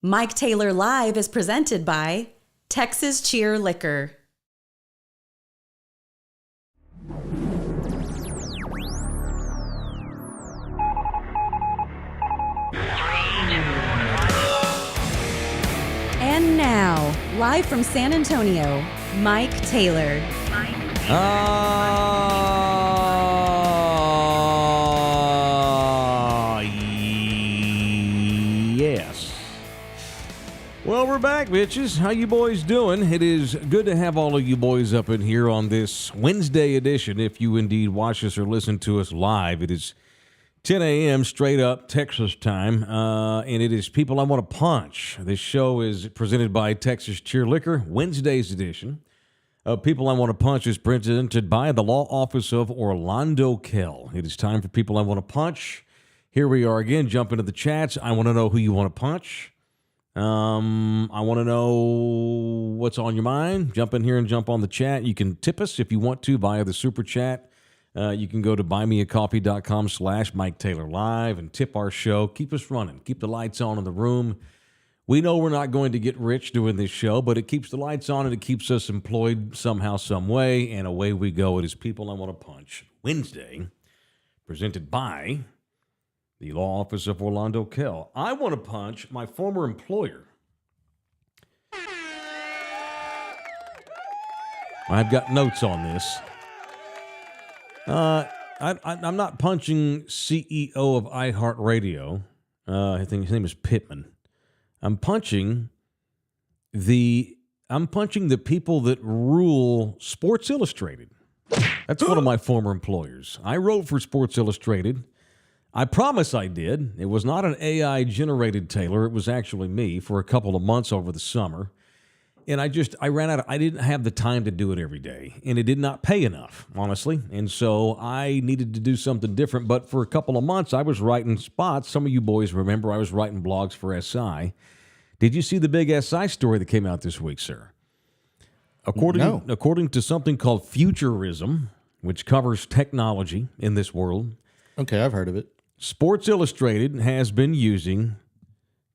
Mike Taylor Live is presented by Texas Cheer Liquor. And now, live from San Antonio, Mike Taylor. Yes. Well, we're back, bitches. How you boys doing? It is good to have all of you boys up in here on this Wednesday edition. If you indeed watch us or listen to us live, it is 10 a.m. straight up Texas time, and it is People I Want to Punch. This show is presented by Texas Cheer Liquor, Wednesday's edition. People I Want to Punch is presented by the Law Office of Orlando Kell. It is time for People I Want to Punch. Here we are again. Jump into the chats. I want to know who you want to punch. I want to know what's on your mind. Jump in here and jump on the chat. You can tip us if you want to via the super chat. You can go to buymeacoffee.com/Mike Taylor Live and tip our show. Keep us running. Keep the lights on in the room. We know we're not going to get rich doing this show, but it keeps the lights on and it keeps us employed somehow, some way, and away we go. It is People I Want to Punch Wednesday, presented by the Law Office of Orlando Kell. I want to punch my former employer. I've got notes on this. I'm not punching CEO of iHeartRadio. I think his name is Pittman. I'm punching the people that rule Sports Illustrated. That's one of my former employers. I wrote for Sports Illustrated. I promise I did. It was not an AI-generated Taylor. It was actually me for a couple of months over the summer. And I ran out I didn't have the time to do it every day. And it did not pay enough, honestly. And so I needed to do something different. But for a couple of months, I was writing spots. Some of you boys remember I was writing blogs for SI. Did you see the big SI story that came out this week, sir? According to something called Futurism, which covers technology in this world. Okay, I've heard of it. Sports Illustrated has been using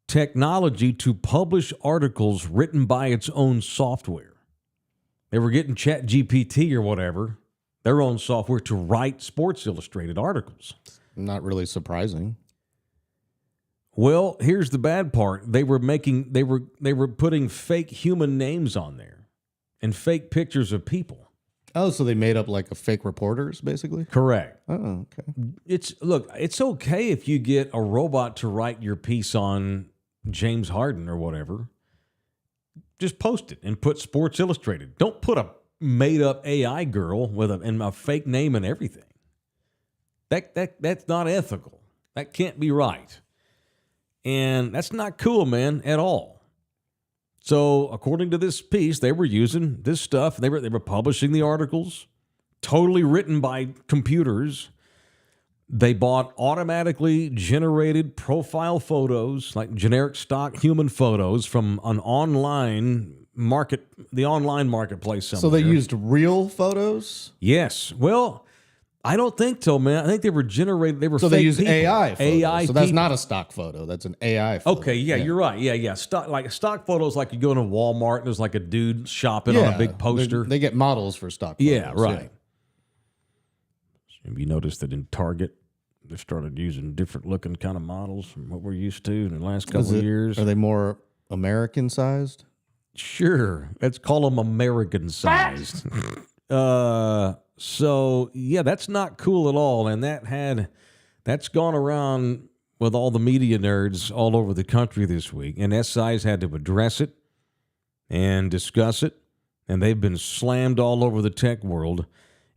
technology to publish articles written by its own software. They were getting ChatGPT or whatever, their own software, to write Sports Illustrated articles. Not really surprising. Well, here's the bad part. They were putting fake human names on there and fake pictures of people. Oh, so they made up like a fake reporters, basically? Correct. Oh, okay. It's okay if you get a robot to write your piece on James Harden or whatever. Just post it and put Sports Illustrated. Don't put a made-up AI girl with a fake name and everything. That's not ethical. That can't be right. And that's not cool, man, at all. So, according to this piece, they were using this stuff. They were publishing the articles, totally written by computers. They bought automatically generated profile photos, like generic stock human photos from an online marketplace somewhere. So they used real photos? Yes. Well, I don't think so, man. I think they were generated. So they used AI photos. AI. So that's not a stock photo. That's an AI photo. Okay, yeah, you're right. Yeah. Stock photos, like you go to Walmart and there's like a dude shopping on a big poster. They get models for stock photos. Yeah, right. Have you noticed that in Target, they started using different looking kind of models from what we're used to in the last couple of years? Are they more American sized? Sure. Let's call them American sized. So, yeah, that's not cool at all. And that's gone around with all the media nerds all over the country this week. And SI's had to address it and discuss it. And they've been slammed all over the tech world.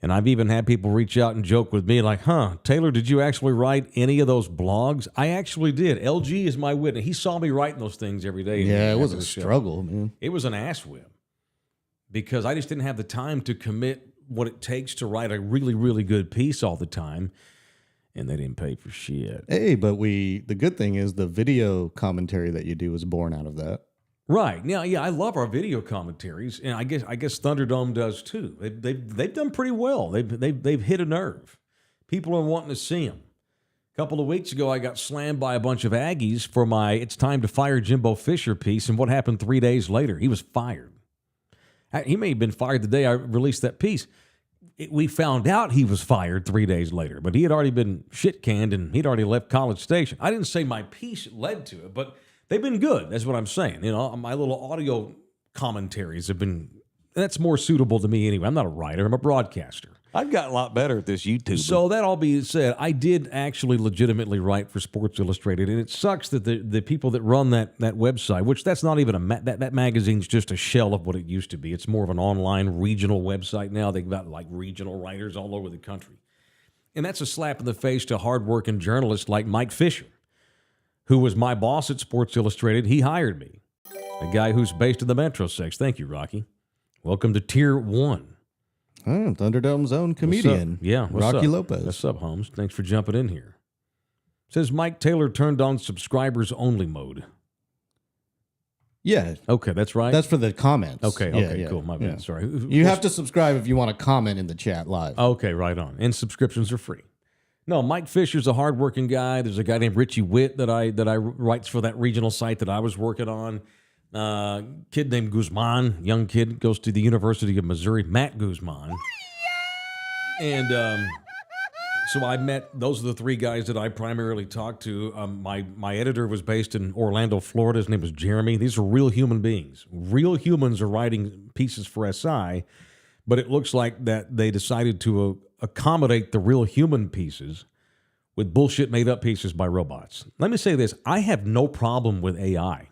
And I've even had people reach out and joke with me like, Taylor, did you actually write any of those blogs? I actually did. LG is my witness. He saw me writing those things every day. Yeah, it was a struggle, man. It was an ass whip because I just didn't have the time to commit what it takes to write a really, really good piece all the time. And they didn't pay for shit. Hey, but the good thing is the video commentary that you do is born out of that. Right. Now, yeah, I love our video commentaries, and I guess Thunderdome does too. They've done pretty well. They've hit a nerve. People are wanting to see them. couple of weeks ago, I got slammed by a bunch of Aggies for my "It's time to fire Jimbo Fisher" piece, and what happened 3 days later? He was fired. He may have been fired the day I released that piece. We found out he was fired 3 days later, but he had already been shit-canned, and he'd already left College Station. I didn't say my piece led to it, but they've been good. That's what I'm saying. You know, my little audio commentaries have been, that's more suitable to me anyway. I'm not a writer. I'm a broadcaster. I've gotten a lot better at this YouTube. So that all being said, I did actually legitimately write for Sports Illustrated, and it sucks that the people that run that website, which that's not even that magazine's just a shell of what it used to be. It's more of an online regional website now. They've got like regional writers all over the country. And that's a slap in the face to hardworking journalists like Mike Fisher, who was my boss at Sports Illustrated. He hired me, a guy who's based in the Metro Sex. Thank you, Rocky. Welcome to Tier 1. Oh, Thunderdome's own comedian. What's Rocky up? Lopez. What's up, Holmes? Thanks for jumping in here. Says Mike Taylor turned on subscribers only mode. Yeah. Okay, that's right. That's for the comments. Okay, cool. My bad. Sorry. You have to subscribe if you want to comment in the chat live. Okay, right on. And subscriptions are free. No, Mike Fisher's a hardworking guy. There's a guy named Richie Witt that I writes for that regional site that I was working on. Kid named Guzman, young kid, goes to the University of Missouri, Matt Guzman. And so I met, those are the three guys that I primarily talked to. My editor was based in Orlando, Florida. His name was Jeremy. These are real human beings. Real humans are writing pieces for SI, but it looks like that they decided to accommodate the real human pieces with bullshit made up pieces by robots. Let me say this. I have no problem with AI.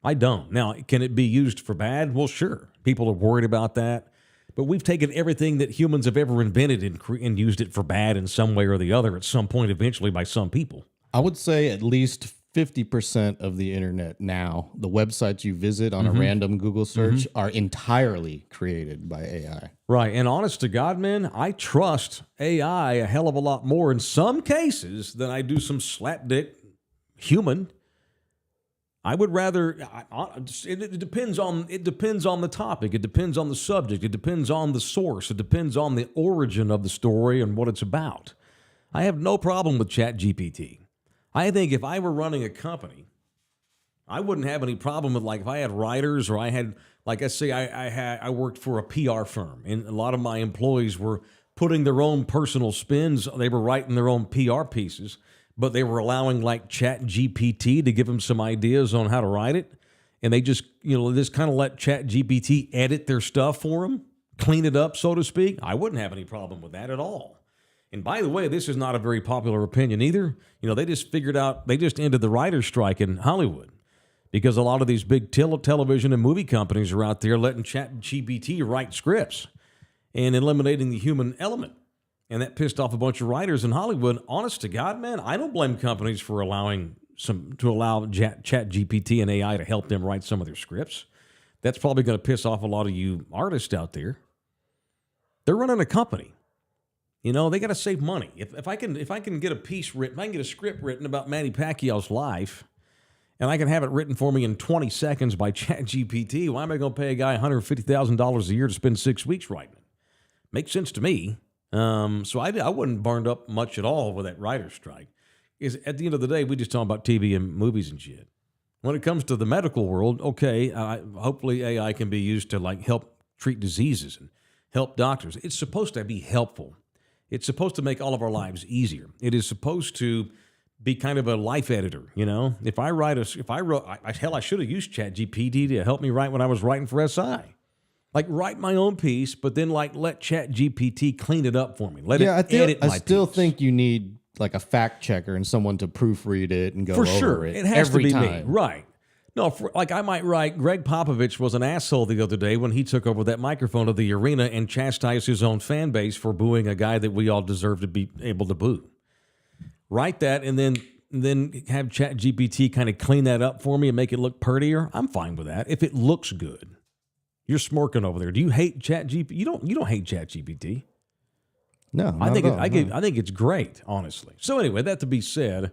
I don't. Now, can it be used for bad? Well, sure. People are worried about that. But we've taken everything that humans have ever invented and used it for bad in some way or the other at some point eventually by some people. I would say at least 50% of the internet now, the websites you visit on a random Google search are entirely created by AI. Right. And honest to God, man, I trust AI a hell of a lot more in some cases than I do some slapdick human. I would rather. It depends on the topic. It depends on the subject. It depends on the source. It depends on the origin of the story and what it's about. I have no problem with ChatGPT. I think if I were running a company, I wouldn't have any problem with, like, if I had writers or I had, like, let's say I worked for a PR firm and a lot of my employees were putting their own personal spins. They were writing their own PR pieces. But they were allowing like ChatGPT to give them some ideas on how to write it. And they just kind of let ChatGPT edit their stuff for them, clean it up, so to speak. I wouldn't have any problem with that at all. And by the way, this is not a very popular opinion either. They just ended the writer's strike in Hollywood because a lot of these big television and movie companies are out there letting ChatGPT write scripts and eliminating the human element. And that pissed off a bunch of writers in Hollywood. Honest to God, man, I don't blame companies for allowing ChatGPT and AI to help them write some of their scripts. That's probably going to piss off a lot of you artists out there. They're running a company. They got to save money. If I can get a piece written, if I can get a script written about Manny Pacquiao's life, and I can have it written for me in 20 seconds by ChatGPT, why am I going to pay a guy $150,000 a year to spend 6 weeks writing it? Makes sense to me. So I wouldn't burned up much at all with that writer's strike. Is at the end of the day, we just talk about TV and movies and shit. When it comes to the medical world, okay, hopefully AI can be used to like help treat diseases and help doctors. It's supposed to be helpful. It's supposed to make all of our lives easier. It is supposed to be kind of a life editor. If I wrote, I should have used ChatGPT to help me write when I was writing for SI. Like, write my own piece, but then, like, let ChatGPT clean it up for me. Let it edit my piece. I still think you need, like, a fact checker and someone to proofread it and go over it. For sure. It has every to be time. me. Right. No, I might write, Greg Popovich was an asshole the other day when he took over that microphone of the arena and chastised his own fan base for booing a guy that we all deserve to be able to boo. Write that and then have ChatGPT kind of clean that up for me and make it look prettier. I'm fine with that if it looks good. You're smirking over there. Do you hate ChatGPT? You don't hate ChatGPT. No, I think it's great, honestly. So anyway, that to be said,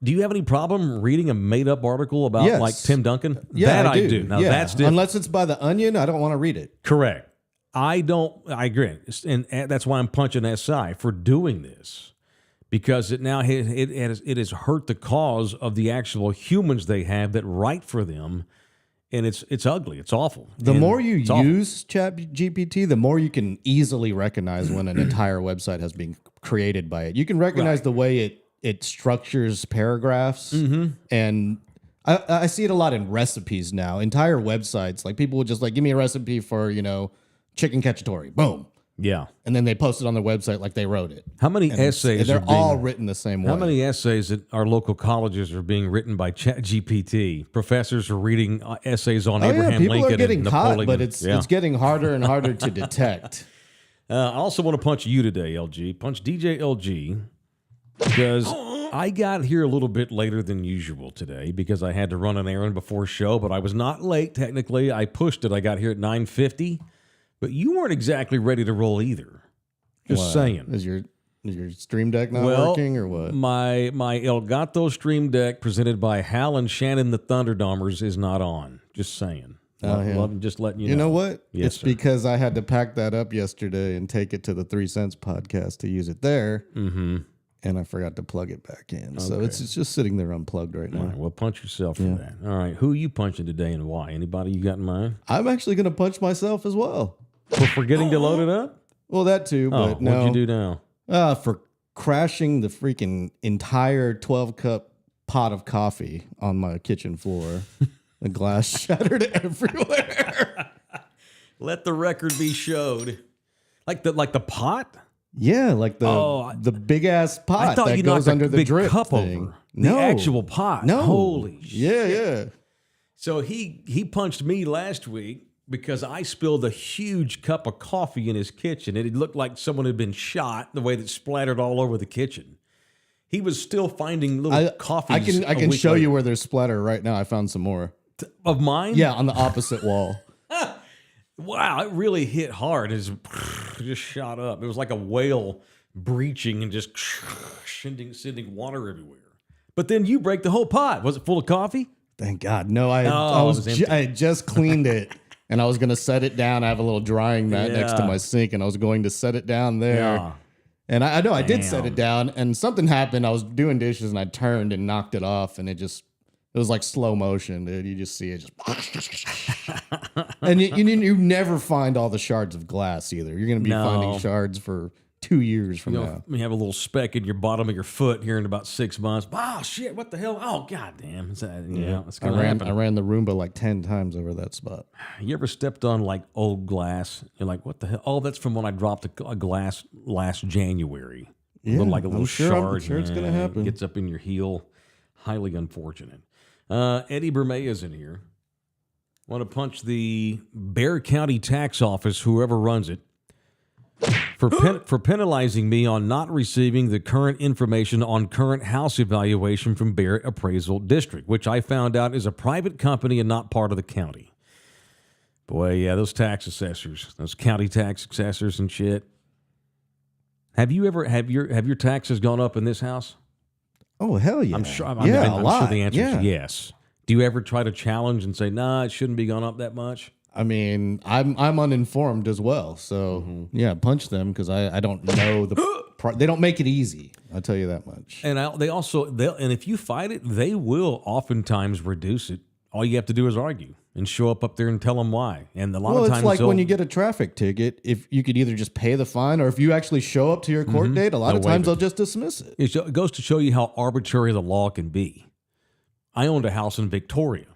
do you have any problem reading a made-up article about like Tim Duncan? Yeah, that I do. Now that's different. Unless it's by The Onion, I don't want to read it. Correct. I agree, and that's why I'm punching SI for doing this, because it has hurt the cause of the actual humans they have that write for them, and it's ugly. It's awful. The And more you it's awful. use ChatGPT, the more you can easily recognize when an entire website has been created by it. You can recognize the way it structures paragraphs, and I see it a lot in recipes now. Entire websites, like people will just like give me a recipe for chicken cacciatore, boom, Yeah. and then they post it on their website like they wrote it. How many And essays they're are being, all written the same way. How many essays at our local colleges are being written by ChatGPT? Professors are reading essays on Abraham people Lincoln are getting and caught, Napoleon. but it's getting harder and harder to detect. I also want to punch you today, LG. Punch DJ LG, because I got here a little bit later than usual today because I had to run an errand before show, but I was not late technically. I pushed it. I got here at 9:50, but you weren't exactly ready to roll either. Just What? saying. Is your Stream Deck not working or what? My Elgato Stream Deck presented by Hal and Shannon the Thunderdomers is not on. Just saying. Just letting you know. You know what? Yes, it's sir. because I had to pack that up yesterday and take it to the 3 Cents podcast to use it there. Mm-hmm. And I forgot to plug it back in. So it's just sitting there unplugged right now. All right, well, punch yourself for that. All right, who are you punching today and why? Anybody you got in mind? I'm actually going to punch myself as well. For forgetting to load it up? Well, that too, Oh, but no. what'd you do now? For crashing the freaking entire 12-cup pot of coffee on my kitchen floor. The glass shattered everywhere. Let the record be showed. Like the pot? Yeah, like the big ass pot I thought that you goes knocked under the the big drip cup thing. over. The actual pot. No. Holy shit. Yeah. So he punched me last week because I spilled a huge cup of coffee in his kitchen. It looked like someone had been shot the way that splattered all over the kitchen. He was still finding little coffees. I can show you where there's splatter right now. I found some more. Of mine? Yeah, on the opposite wall. Wow, it really hit hard. It just shot up. It was like a whale breaching and just sending water everywhere. But then you break the whole pot. Was it full of coffee? Thank God. No, I was empty. I had just cleaned it and I was going to set it down. I have a little drying mat next to Yeah. my sink and I was going to set it down there. Yeah. And I know I did set Damn. it down and something happened. I was doing dishes and I turned and knocked it off and it was like slow motion, dude. You just see it just. And you never find all the shards of glass either. You're going to be No. finding shards for 2 years from You now. know, you have a little speck in your bottom of your foot here in about 6 months. Oh shit! What the hell? Oh goddamn! It's I gonna happen. ran the Roomba like 10 times over that spot. You ever stepped on like old glass? You're like, what the hell? Oh, that's from when I dropped a glass last January. Yeah, Like a I'm little sure- I'm shard. sure it's gonna Yeah, happen. Gets up in your heel. Highly unfortunate. Eddie Bermeja's in here. Want to punch the Bexar County Tax Office, whoever runs it, for penalizing me on not receiving the current information on current house evaluation from Barrett Appraisal District, which I found out is a private company and not part of the county. Boy, yeah, those tax assessors, those county tax assessors and shit. Have your taxes gone up in this house? Oh, hell yeah. I'm sure. I'm lot. sure the answer Yeah. is yes. Do you ever try to challenge and say, "Nah, it shouldn't be gone up that much"? I mean, I'm uninformed as well. So, yeah, punch them because I don't know they don't make it easy. I'll tell you that much. And and if you fight it, they will oftentimes reduce it. All you have to do is argue and show up there and tell them why. And a lot Well, of it's times like they'll- when you get a traffic ticket, if you could either just pay the fine or if you actually show up to your court date, a lot of They'll waive times it. they'll just dismiss it. It goes to show you how arbitrary the law can be. I owned a house in Victoria.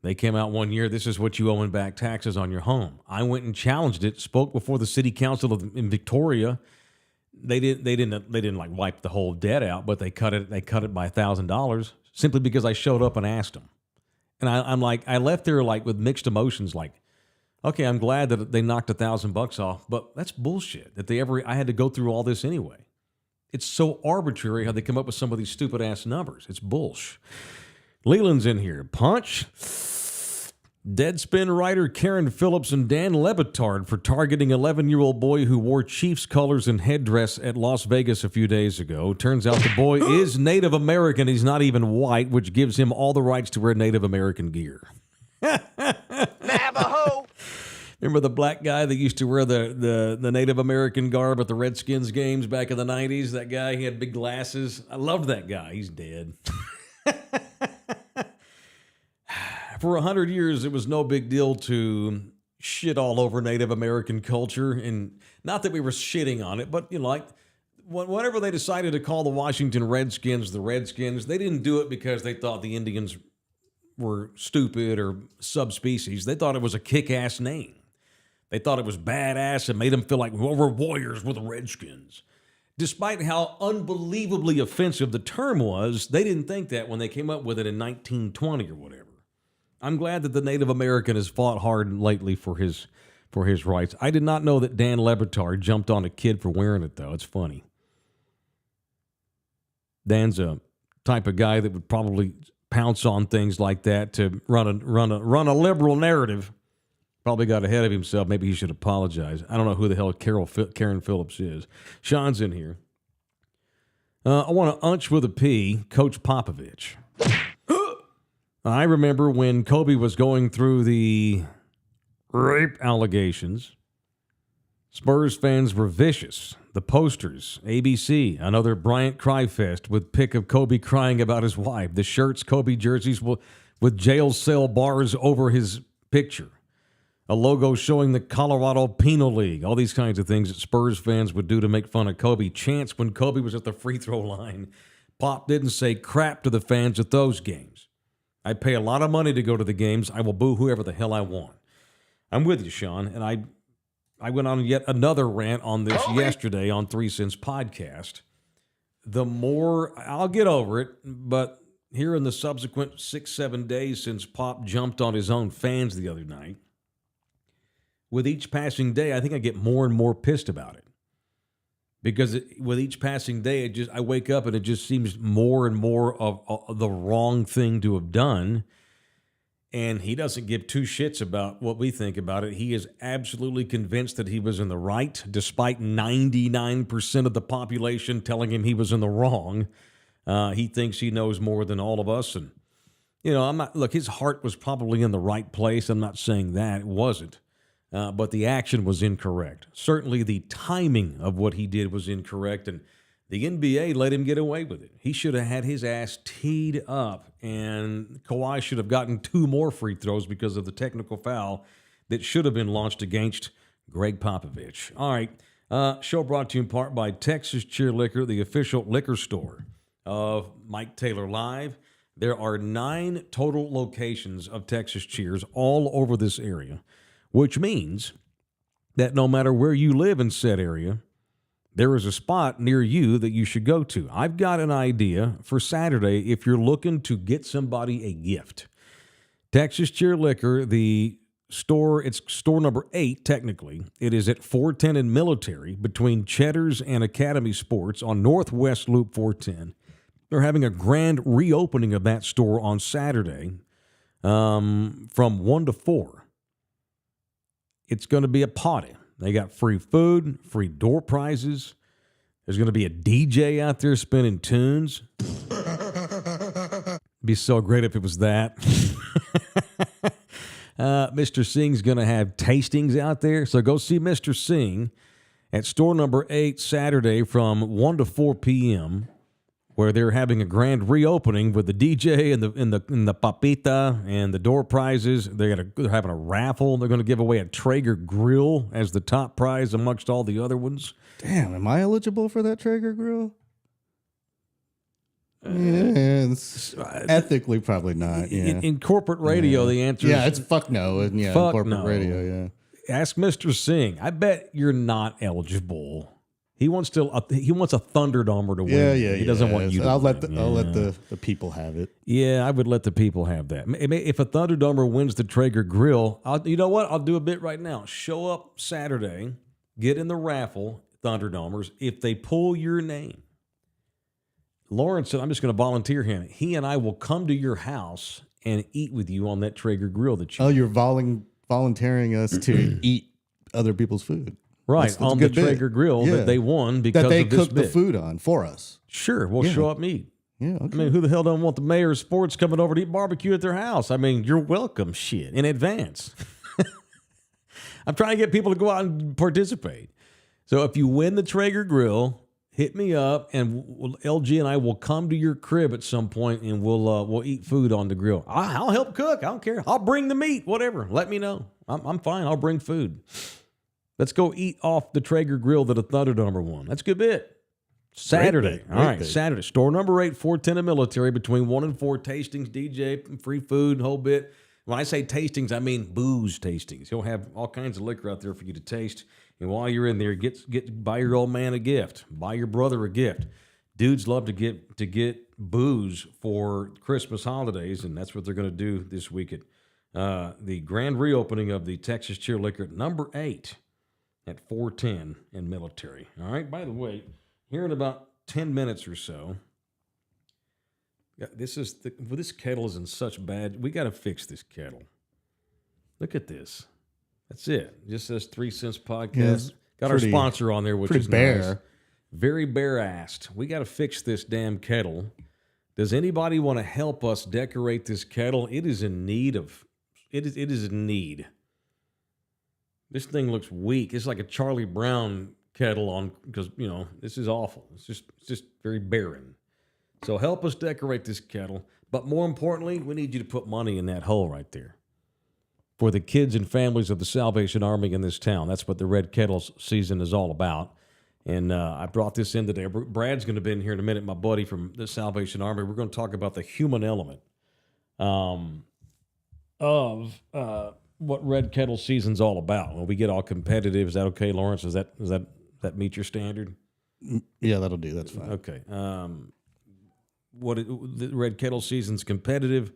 They came out one year, this is what you owe in back taxes on your home. I went and challenged it, spoke before the city council in Victoria. They didn't like wipe the whole debt out, but they cut it by $1,000 simply because I showed up and asked them. And I'm like, I left there like with mixed emotions, like, okay, I'm glad that they knocked $1,000 off, but that's bullshit that I had to go through all this anyway. It's so arbitrary how they come up with some of these stupid ass numbers. It's bullsh. Leland's in here. Punch. Deadspin writer Karen Phillips and Dan Lebitard for targeting 11-year-old boy who wore Chiefs colors and headdress at Las Vegas a few days ago. Turns out the boy is Native American. He's not even white, which gives him all the rights to wear Native American gear. Navajo. Remember the black guy that used to wear the Native American garb at the Redskins games back in the 90s? That guy, he had big glasses. I loved that guy. He's dead. For 100 years, it was no big deal to shit all over Native American culture. And not that we were shitting on it, but, like, whenever they decided to call the Washington Redskins the Redskins, they didn't do it because they thought the Indians were stupid or subspecies. They thought it was a kick-ass name. They thought it was badass and made them feel like, well, we're warriors, we're the Redskins. Despite how unbelievably offensive the term was, they didn't think that when they came up with it in 1920 or whatever. I'm glad that the Native American has fought hard lately for his rights. I did not know that Dan Le Batard jumped on a kid for wearing it, though. It's funny. Dan's a type of guy that would probably pounce on things like that to run a liberal narrative. Probably got ahead of himself. Maybe he should apologize. I don't know who the hell Karen Phillips is. Sean's in here. I want to unch with a P, Coach Popovich. I remember when Kobe was going through the rape allegations, Spurs fans were vicious. The posters, ABC, another Bryant cry fest with pic of Kobe crying about his wife. The shirts, Kobe jerseys with jail cell bars over his picture. A logo showing the Colorado Penal League. All these kinds of things that Spurs fans would do to make fun of Kobe. Chance when Kobe was at the free throw line. Pop didn't say crap to the fans at those games. I pay a lot of money to go to the games. I will boo whoever the hell I want. I'm with you, Sean. And I went on yet another rant on this yesterday on 3 Cents Podcast. The more, I'll get over it, but here in the subsequent 6-7 days since Pop jumped on his own fans the other night, with each passing day, I think I get more and more pissed about it. Because with each passing day, I wake up and it just seems more and more of the wrong thing to have done. And he doesn't give two shits about what we think about it. He is absolutely convinced that he was in the right, despite 99% of the population telling him he was in the wrong. He thinks he knows more than all of us. And, look, his heart was probably in the right place. I'm not saying that. It wasn't. But the action was incorrect. Certainly the timing of what he did was incorrect, and the NBA let him get away with it. He should have had his ass teed up, and Kawhi should have gotten 2 more free throws because of the technical foul that should have been launched against Greg Popovich. All right, show brought to you in part by Texas Cheer Liquor, the official liquor store of Mike Taylor Live. There are 9 total locations of Texas Cheers all over this area, which means that no matter where you live in said area, there is a spot near you that you should go to. I've got an idea for Saturday if you're looking to get somebody a gift. Texas Cheer Liquor, the store, it's store number 8 technically. It is at 410 and Military between Cheddar's and Academy Sports on Northwest Loop 410. They're having a grand reopening of that store on Saturday from 1 to 4. It's going to be a party. They got free food, free door prizes. There's going to be a DJ out there spinning tunes. It'd be so great if it was that. Mr. Singh's going to have tastings out there. So go see Mr. Singh at store number 8 Saturday from 1 to 4 p.m., where they're having a grand reopening with the DJ and the papita and the door prizes. They're having a raffle. They're going to give away a Traeger grill as the top prize amongst all the other ones. Damn, am I eligible for that Traeger grill? Ethically, probably not. Yeah. In corporate radio, the answer is... it's fuck no. And in corporate radio, yeah. Ask Mr. Singh. I bet you're not eligible. He wants a Thunderdome to win. Yeah. He doesn't want you to I'll win. let the people have it. Yeah, I would let the people have that. If a Thunderdomer wins the Traeger grill, you know what? I'll do a bit right now. Show up Saturday, get in the raffle, Thunderdomers. If they pull your name, Lawrence said, I'm just going to volunteer him. He and I will come to your house and eat with you on that Traeger grill that you... Oh, you're volunteering us to eat other people's food. Right, that's on the Traeger grill that they won because that they of this cooked bit. the food on for us. Sure, we'll show up and eat. Yeah, okay. I mean, who the hell don't want the mayor of sports coming over to eat barbecue at their house? I mean, you're welcome, shit, in advance. I'm trying to get people to go out and participate. So if you win the Traeger grill, hit me up, and LG and I will come to your crib at some point, and we'll eat food on the grill. I'll help cook. I don't care. I'll bring the meat, whatever. Let me know. I'm fine. I'll bring food. Let's go eat off the Traeger grill that a Thunderdome won. That's a good bit. Saturday. Great All right, bit. Saturday. Store number 8, 410 Military, between 1 and 4. Tastings, DJ, free food, whole bit. When I say tastings, I mean booze tastings. You'll have all kinds of liquor out there for you to taste. And while you're in there, buy your old man a gift. Buy your brother a gift. Dudes love to get booze for Christmas holidays, and that's what they're going to do this week at the grand reopening of the Texas Cheer Liquor at number 8 at 410 in Military. All right. By the way, here in about 10 minutes or so, this kettle is in such bad. We got to fix this kettle. Look at this. That's it. Just says 3 Cents Podcast. Yes, got our sponsor on there, which is bare. nice. Very bare-assed. We got to fix this damn kettle. Does anybody want to help us decorate this kettle? It is in need of. It is in need. This thing looks weak. It's like a Charlie Brown kettle on, because this is awful. It's just very barren. So help us decorate this kettle. But more importantly, we need you to put money in that hole right there for the kids and families of the Salvation Army in this town. That's what the Red Kettle season is all about. And I brought this in today. Brad's going to be in here in a minute, my buddy from the Salvation Army. We're going to talk about the human element of what Red Kettle season's all about. When we get all competitive, is that okay, Lawrence? Does that meet your standard? Yeah, that'll do. That's fine. Okay. The Red Kettle season's competitive.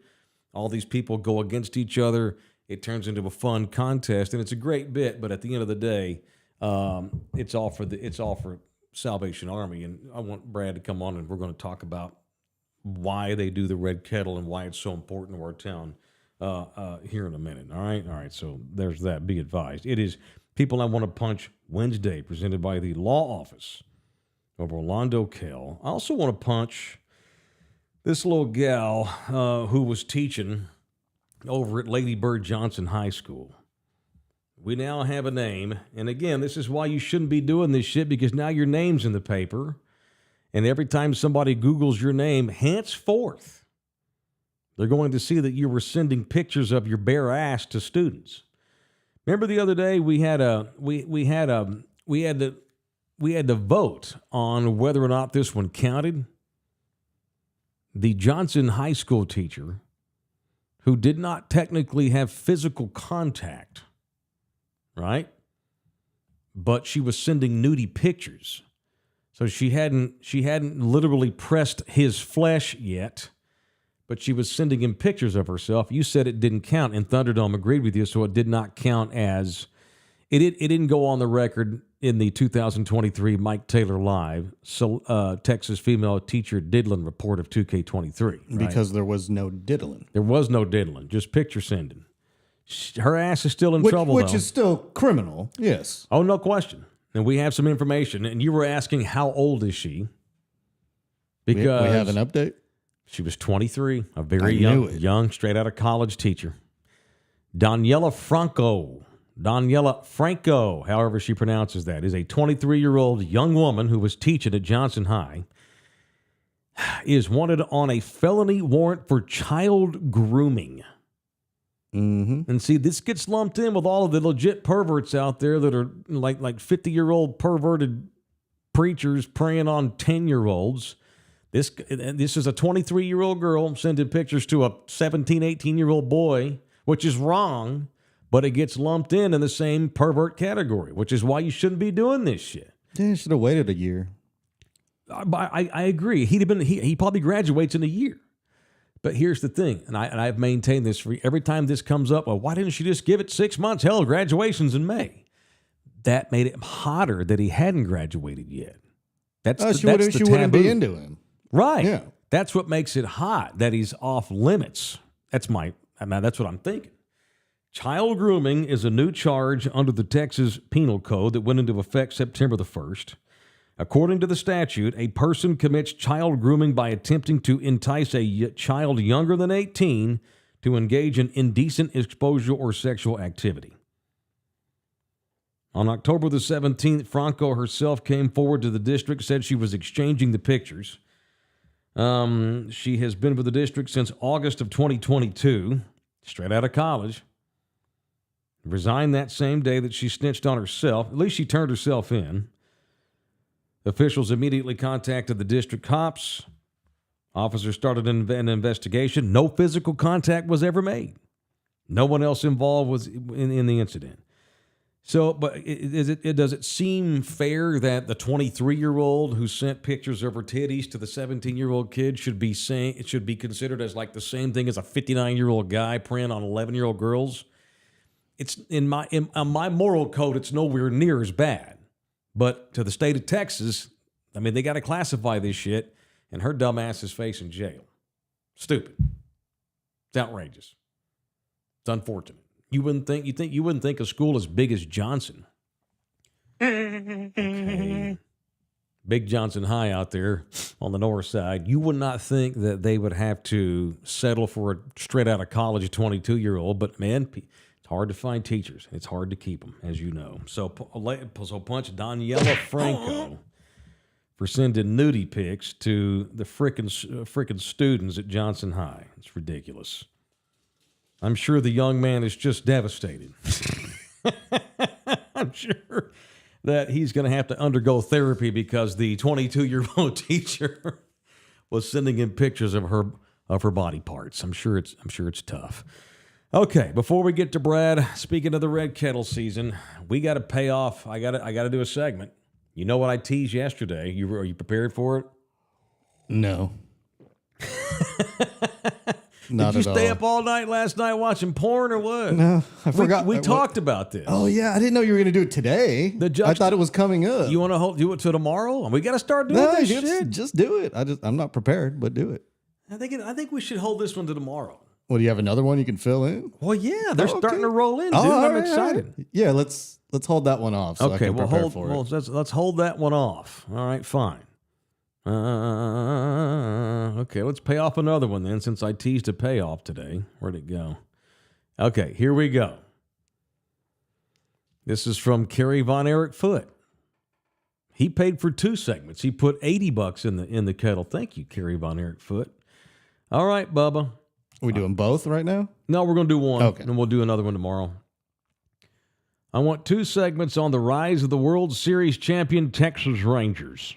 All these people go against each other. It turns into a fun contest, and it's a great bit. But at the end of the day, it's all for Salvation Army. And I want Brad to come on, and we're going to talk about why they do the Red Kettle and why it's so important to our town here in a minute. All right. So there's that. Be advised. It is People I Want to Punch Wednesday, presented by the Law Office of Orlando Kell. I also want to punch this little gal who was teaching over at Lady Bird Johnson High School. We now have a name. And again, this is why you shouldn't be doing this shit, because now your name's in the paper. And every time somebody Googles your name, henceforth, they're going to see that you were sending pictures of your bare ass to students. Remember the other day we had to vote on whether or not this one counted. The Johnson High School teacher, who did not technically have physical contact, right? But she was sending nudie pictures. So she hadn't literally pressed his flesh yet, but she was sending him pictures of herself. You said it didn't count, and Thunderdome agreed with you, so it did not count as it didn't go on the record in the 2023 Mike Taylor Live Texas female teacher diddling report of 2K23. Right? Because there was no diddling. There was no diddling, just picture sending. Her ass is still in trouble, Which though. is still criminal, yes. Oh, no question. And we have some information. And you were asking, how old is she? Because we have an update. She was 23, a very I knew it. young, straight out of college teacher. Daniela Franco, however she pronounces that, is a 23-year-old young woman who was teaching at Johnson High, is wanted on a felony warrant for child grooming. Mm-hmm. And see, this gets lumped in with all of the legit perverts out there that are like 50-year-old perverted preachers preying on 10-year-olds. This is a 23-year-old girl sending pictures to a 17, 18-year-old boy, which is wrong, but it gets lumped in the same pervert category, which is why you shouldn't be doing this shit. Yeah, you should have waited a year. I agree. He probably graduates in a year. But here's the thing, and I've maintained this for every time this comes up. Well, why didn't she just give it 6 months? Hell, graduation's in May. That made it hotter that he hadn't graduated yet. She wouldn't be into him. Right. Yeah. That's what makes it hot, that he's off limits. That's what I'm thinking. Child grooming is a new charge under the Texas Penal Code that went into effect September the 1st. According to the statute, a person commits child grooming by attempting to entice a child younger than 18 to engage in indecent exposure or sexual activity. On October the 17th, Franco herself came forward to the district, said she was exchanging the pictures. She has been with the district since August of 2022, straight out of college. Resigned that same day that she snitched on herself. At least she turned herself in. Officials immediately contacted the district cops. Officers started an investigation. No physical contact was ever made. No one else involved was in the incident. So, but does it seem fair that the 23-year-old who sent pictures of her titties to the 17-year-old kid should be considered as like the same thing as a 59-year-old guy preying on 11-year-old girls? It's in my moral code, it's nowhere near as bad. But to the state of Texas, I mean, they got to classify this shit, and her dumb ass is facing jail. Stupid. It's outrageous. It's unfortunate. You wouldn't think a school as big as Johnson. Okay. Big Johnson High out there on the north side. You would not think that they would have to settle for a straight out of college 22-year-old, but man, it's hard to find teachers. It's hard to keep them, as you know. So punch Daniela Franco for sending nudie pics to the frickin' students at Johnson High. It's ridiculous. I'm sure the young man is just devastated. I'm sure that he's going to have to undergo therapy because the 22-year-old teacher was sending him pictures of her body parts. I'm sure it's tough. Okay, before we get to Brad, speaking of the red kettle season, we got to pay off. I got to do a segment. You know what I teased yesterday? Are you prepared for it? No. Not Did you at stay all. up all night last night watching porn or what? No, I forgot. We talked about this. Oh yeah, I didn't know you were going to do it today. I thought it was coming up. You want to do it till tomorrow? And we got to start doing No, this shit. just do it. I'm not prepared, but do it. I think we should hold this one to tomorrow. Well, do you have another one you can fill in? Well, yeah, they're okay. starting to roll in, dude. Oh, I'm all right, excited. all right. Yeah, let's hold that one off. So I can prepare for it. Let's hold that one off. All right, fine. Okay, let's pay off another one then, since I teased a payoff today. Where'd it go? Okay, here we go. This is from Kerry Von Erich Foote. He paid for 2 segments. He put $80 in the kettle. Thank you, Kerry Von Erich Foote. All right, Bubba. Are we doing both right now? No, we're going to do one, okay. And we'll do another one tomorrow. I want 2 segments on the rise of the World Series champion Texas Rangers.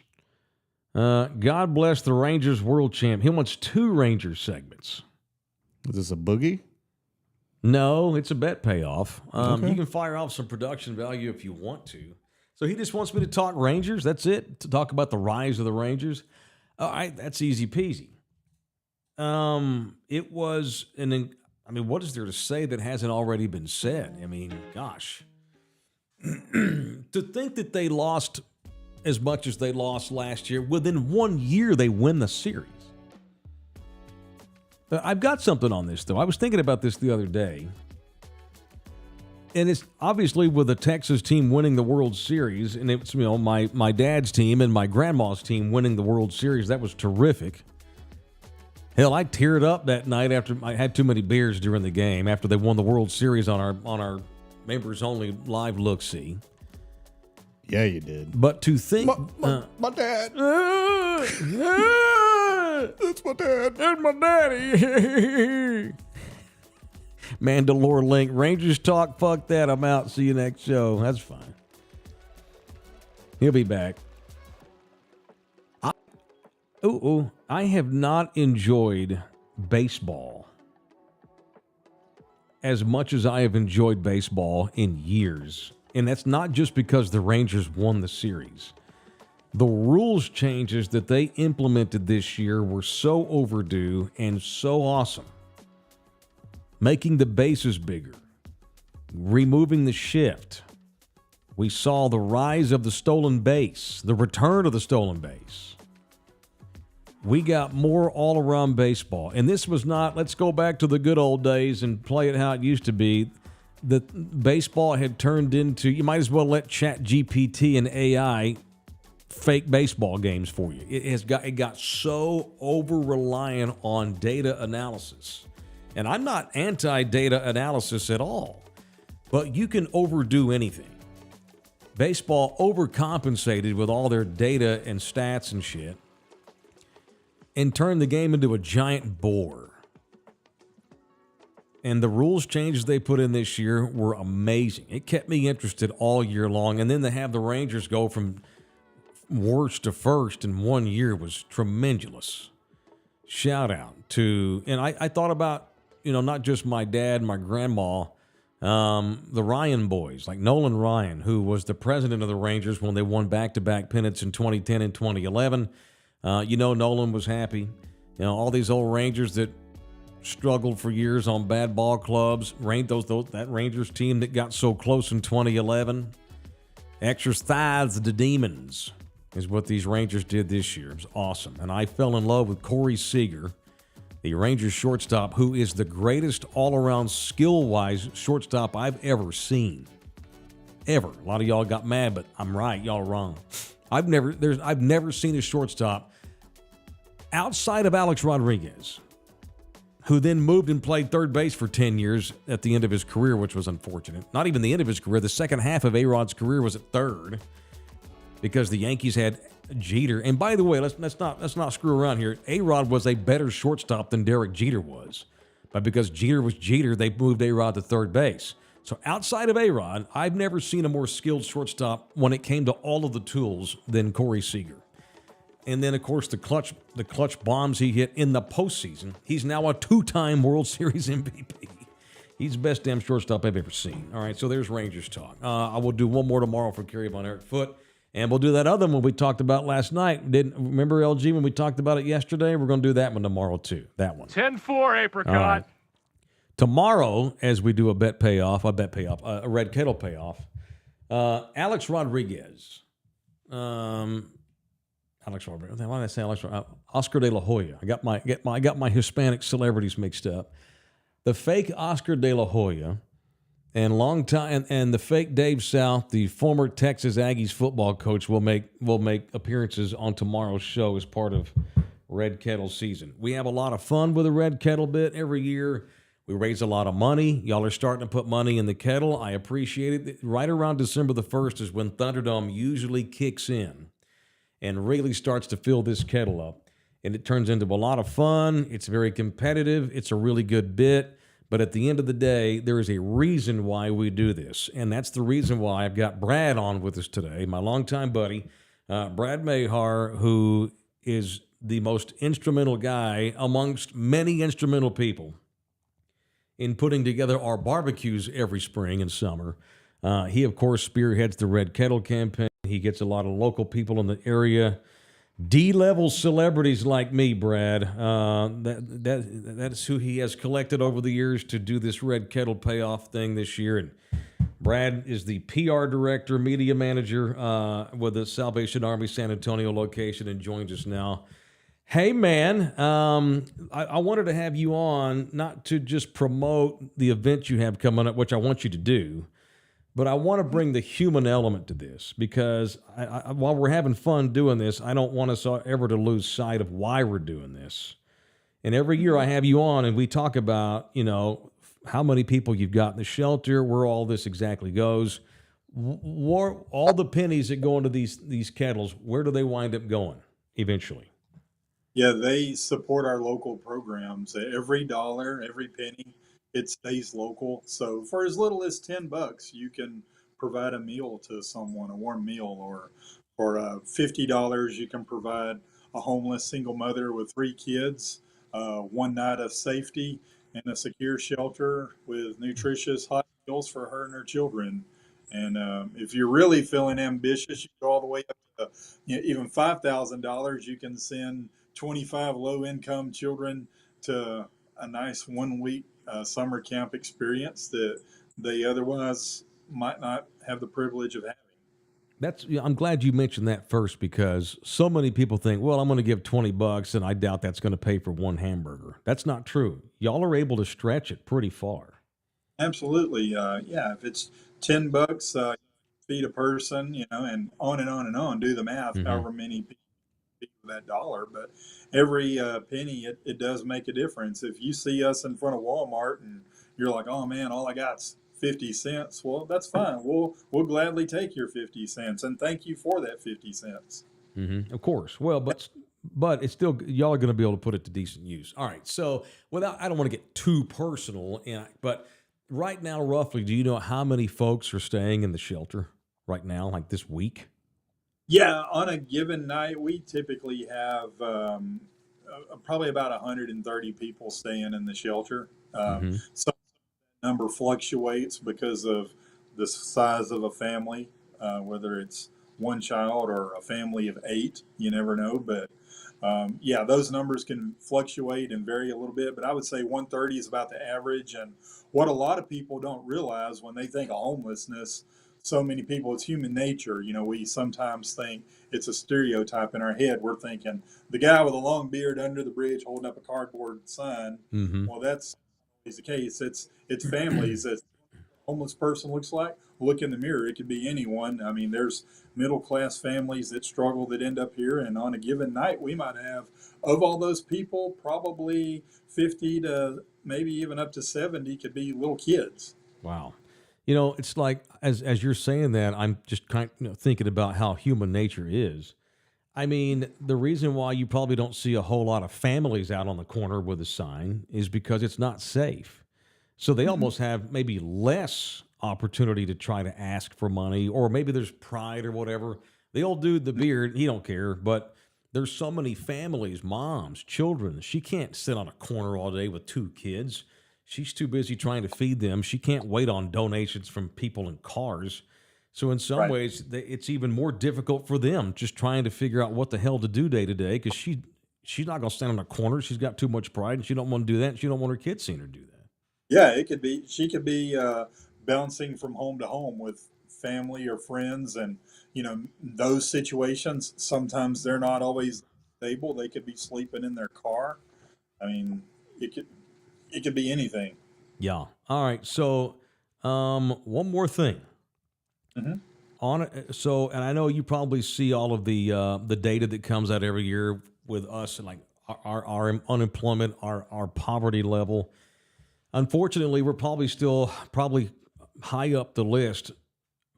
God bless the Rangers world champ. He wants 2 Rangers segments. Is this a boogie? No, it's a bet payoff. Okay. You can fire off some production value if you want to. So he just wants me to talk Rangers. That's it. To talk about the rise of the Rangers. All right, that's easy peasy. It was what is there to say that hasn't already been said? I mean, gosh. To think that they lost as much as they lost last year, within 1 year they win the series. I've got something on this, though. I was thinking about this the other day. And it's obviously with the Texas team winning the World Series, and it's my dad's team and my grandma's team winning the World Series. That was terrific. Hell, I teared up that night after I had too many beers during the game after they won the World Series on our members only live look-see. Yeah, you did. But to think... My dad. That's my dad. That's my daddy. Mandalore Link. Rangers talk. Fuck that. I'm out. See you next show. That's fine. He'll be back. I have not enjoyed baseball as much as I have enjoyed baseball in years. And that's not just because the Rangers won the series. The rules changes that they implemented this year were so overdue and so awesome. Making the bases bigger, removing the shift. We saw the rise of the stolen base, the return of the stolen base. We got more all-around baseball. And this was not, let's go back to the good old days and play it how it used to be. The baseball had turned into, you might as well let ChatGPT and AI fake baseball games for you. It got so over-reliant on data analysis. And I'm not anti-data analysis at all. But you can overdo anything. baseball overcompensated with all their data and stats and shit and turned the game into a giant bore. And the rules changes they put in this year were amazing. It kept me interested all year long. And then to have the Rangers go from worst to first in 1 year was tremendous. Shout out to, and I thought about, not just my dad, my grandma, the Ryan boys, like Nolan Ryan, who was the president of the Rangers when they won back-to-back pennants in 2010 and 2011. Nolan was happy. All these old Rangers that struggled for years on bad ball clubs. That Rangers team that got so close in 2011. Exercise the demons is what these Rangers did this year. It was awesome. And I fell in love with Corey Seager, the Rangers shortstop, who is the greatest all-around skill-wise shortstop I've ever seen. Ever. A lot of y'all got mad, but I'm right. Y'all are wrong. I've never seen a shortstop outside of Alex Rodriguez, who then moved and played third base for 10 years at the end of his career, which was unfortunate. Not even the end of his career. The second half of A-Rod's career was at third because the Yankees had Jeter. And by the way, let's not screw around here. A-Rod was a better shortstop than Derek Jeter was. But because Jeter was Jeter, they moved A-Rod to third base. So outside of A-Rod, I've never seen a more skilled shortstop when it came to all of the tools than Corey Seager. And then, of course, the clutch bombs he hit in the postseason. He's now a 2-time World Series MVP. He's the best damn shortstop I've ever seen. All right, so there's Rangers talk. I will do one more tomorrow for Kerry Von Erich Foot, and we'll do that other one we talked about last night. Remember, LG, when we talked about it yesterday? We're going to do that one tomorrow, too. That one. 10-4, Apricot. Right. Tomorrow, as we do a red kettle payoff, Alex Rodriguez. Alex Rodriguez. Why did I say Alex? Oscar De La Hoya. I got my Hispanic celebrities mixed up. The fake Oscar De La Hoya and the fake Dave South, the former Texas Aggies football coach, will make appearances on tomorrow's show as part of Red Kettle season. We have a lot of fun with the Red Kettle bit every year. We raise a lot of money. Y'all are starting to put money in the kettle. I appreciate it. Right around December the 1st is when Thunderdome usually kicks in and really starts to fill this kettle up. And it turns into a lot of fun. It's very competitive. It's a really good bit. But at the end of the day, there is a reason why we do this. And that's the reason why I've got Brad on with us today, my longtime buddy, Brad Mayhar, who is the most instrumental guy amongst many instrumental people in putting together our barbecues every spring and summer. He, of course, spearheads the Red Kettle campaign. He gets a lot of local people in the area, D-level celebrities like me, Brad. That's who he has collected over the years to do this Red Kettle payoff thing this year. And Brad is the PR director, media manager with the Salvation Army San Antonio location and joins us now. Hey, man, I wanted to have you on not to just promote the event you have coming up, which I want you to do, but I want to bring the human element to this because while we're having fun doing this, I don't want us ever to lose sight of why we're doing this. And every year I have you on and we talk about, how many people you've got in the shelter, where all this exactly goes. All the pennies that go into these kettles, where do they wind up going eventually? Yeah, they support our local programs. Every dollar, every penny, it stays local. So for as little as $10, you can provide a meal to someone, a warm meal, or for $50, you can provide a homeless single mother with 3 kids, 1 night of safety in a secure shelter with nutritious hot meals for her and her children. And if you're really feeling ambitious, you go all the way up to even $5,000. You can send 25 low-income children to a nice 1-week summer camp experience that they otherwise might not have the privilege of having. I'm glad you mentioned that first because so many people think, well, I'm going to give $20 and I doubt that's going to pay for 1 hamburger. That's not true. Y'all are able to stretch it pretty far. Absolutely. Yeah, if it's $10, feed a person, and on and on and on, do the math, however many people that dollar, but every penny, it does make a difference. If you see us in front of Walmart and you're like, oh man, all I got's 50 cents. Well, that's fine. We'll gladly take your 50 cents and thank you for that 50 cents. Of course. Well, but it's still, y'all are going to be able to put it to decent use. All right. So I don't want to get too personal, but right now, roughly, do you know how many folks are staying in the shelter right now, like this week? Yeah, on a given night, we typically have probably about 130 people staying in the shelter. Some number fluctuates because of the size of a family, whether it's one child or a family of 8. You never know, but yeah, those numbers can fluctuate and vary a little bit. But I would say 130 is about the average. And what a lot of people don't realize when they think of homelessness, so many people, it's human nature. We sometimes think it's a stereotype in our head. We're thinking the guy with a long beard under the bridge holding up a cardboard sign. Well, that's always the case. It's families that homeless person looks like. Look in the mirror. It could be anyone. I mean, there's middle class families that struggle that end up here, and on a given night, we might have, of all those people, probably 50 to maybe even up to 70 could be little kids. Wow. It's like as you're saying that, I'm just kind of thinking about how human nature is. I mean, the reason why you probably don't see a whole lot of families out on the corner with a sign is because it's not safe. So they almost have maybe less opportunity to try to ask for money, or maybe there's pride or whatever. The old dude, the beard, he don't care, but there's so many families, moms, children. She can't sit on a corner all day with 2 kids. She's too busy trying to feed them. She can't wait on donations from people in cars. So in some ways, it's even more difficult for them just trying to figure out what the hell to do day to day, because she's not going to stand on a corner. She's got too much pride, and she don't want to do that, and she don't want her kids seeing her do that. Yeah, she could be bouncing from home to home with family or friends, and those situations, sometimes they're not always stable. They could be sleeping in their car. I mean, it could be anything. Yeah. All right. So, one more thing. And I know you probably see all of the data that comes out every year with us, like our unemployment, our poverty level. Unfortunately, we're probably still high up the list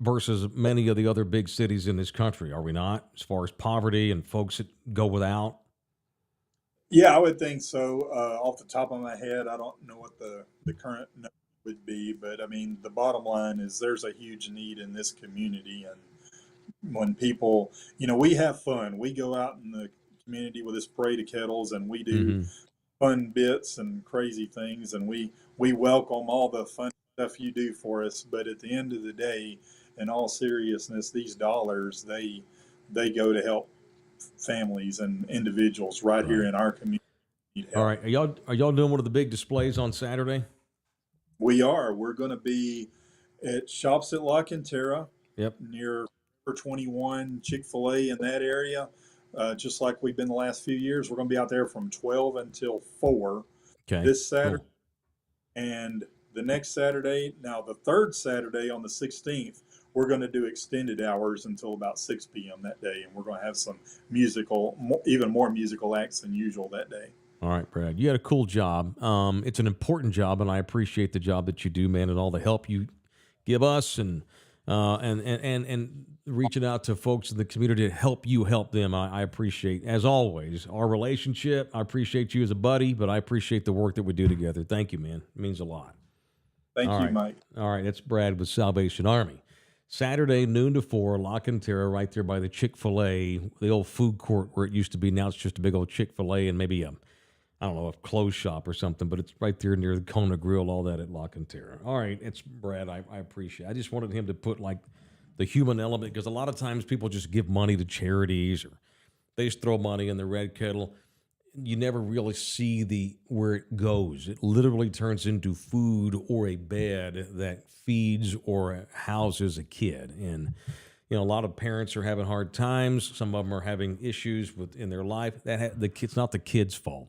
versus many of the other big cities in this country, are we not? As far as poverty and folks that go without. Yeah, I would think so. Off the top of my head, I don't know what the current number would be, but I mean, the bottom line is there's a huge need in this community. And when people, we have fun. We go out in the community with this parade of kettles, and we do fun bits and crazy things, and we welcome all the fun stuff you do for us. But at the end of the day, in all seriousness, these dollars, they go to help families and individuals right here in our community. All right. Are y'all doing one of the big displays on Saturday? We are. We're going to be at Shops at La Cantera. Yep. Near 21 Chick-fil-A in that area. Just like we've been the last few years. We're going to be out there from 12 until 4 this Saturday. Cool. And the next Saturday, now the third Saturday on the 16th, we're going to do extended hours until about 6 p.m. that day. And we're going to have some even more musical acts than usual that day. All right, Brad, you had a cool job. It's an important job, and I appreciate the job that you do, man, and all the help you give us and reaching out to folks in the community to help you help them. I appreciate, as always, our relationship. I appreciate you as a buddy, but I appreciate the work that we do together. Thank you, man. It means a lot. Thank you, Mike. All right, that's Brad with Salvation Army. Saturday, noon to 4, La Cantera, right there by the Chick-fil-A, the old food court where it used to be. Now it's just a big old Chick-fil-A and maybe a clothes shop or something, but it's right there near the Kona Grill, all that at La Cantera. All right, it's Brad. I appreciate it. I just wanted him to put like the human element, because a lot of times people just give money to charities or they just throw money in the red kettle. You never really see where it goes. It literally turns into food or a bed that feeds or houses a kid. And a lot of parents are having hard times. Some of them are having issues in their life. It's not the kid's fault.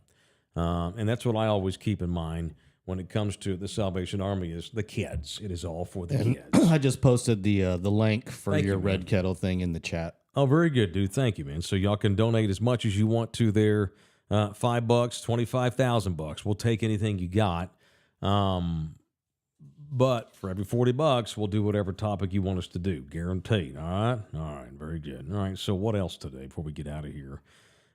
And that's what I always keep in mind when it comes to the Salvation Army is the kids. It is all for the kids. I just posted the link for your Red Kettle thing in the chat. Oh, very good, dude. Thank you, man. So y'all can donate as much as you want to there. $5, $25,000. We'll take anything you got. But for every $40, we'll do whatever topic you want us to do. Guaranteed. All right? All right. Very good. All right. So what else today before we get out of here?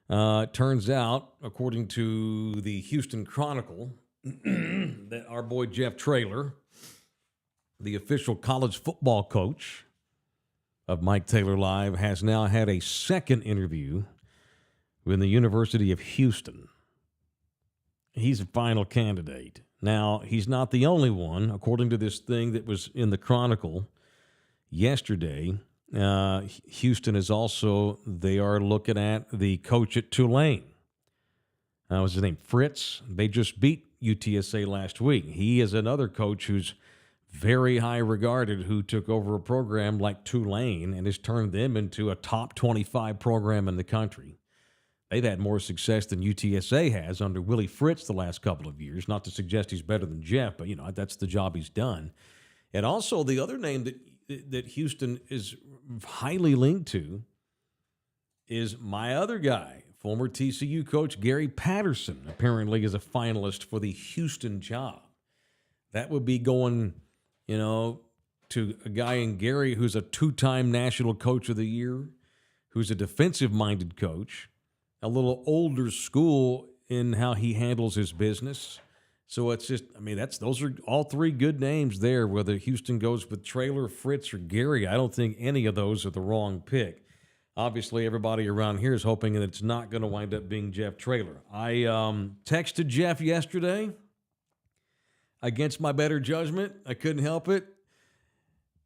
It turns out, according to the Houston Chronicle, that our boy Jeff Traylor, the official college football coach of Mike Taylor Live, has now had a second interview with the University of Houston. He's a final candidate. Now, he's not the only one. According to this thing that was in the Chronicle yesterday, Houston is also, they are looking at the coach at Tulane. What's his name? Fritz. They just beat UTSA last week. He is another coach who's very high regarded, who took over a program like Tulane and has turned them into a top 25 program in the country. They've had more success than UTSA has under Willie Fritz the last couple of years. Not to suggest he's better than Jeff, but, that's the job he's done. And also the other name that Houston is highly linked to is my other guy, former TCU coach Gary Patterson, apparently is a finalist for the Houston job. That would be going, to a guy in Gary who's a two-time national coach of the year, who's a defensive-minded coach, a little older school in how he handles his business. So it's just, those are all three good names there. Whether Houston goes with Traylor, Fritz, or Gary, I don't think any of those are the wrong pick. Obviously, everybody around here is hoping that it's not going to wind up being Jeff Traylor. I texted Jeff yesterday against my better judgment. I couldn't help it.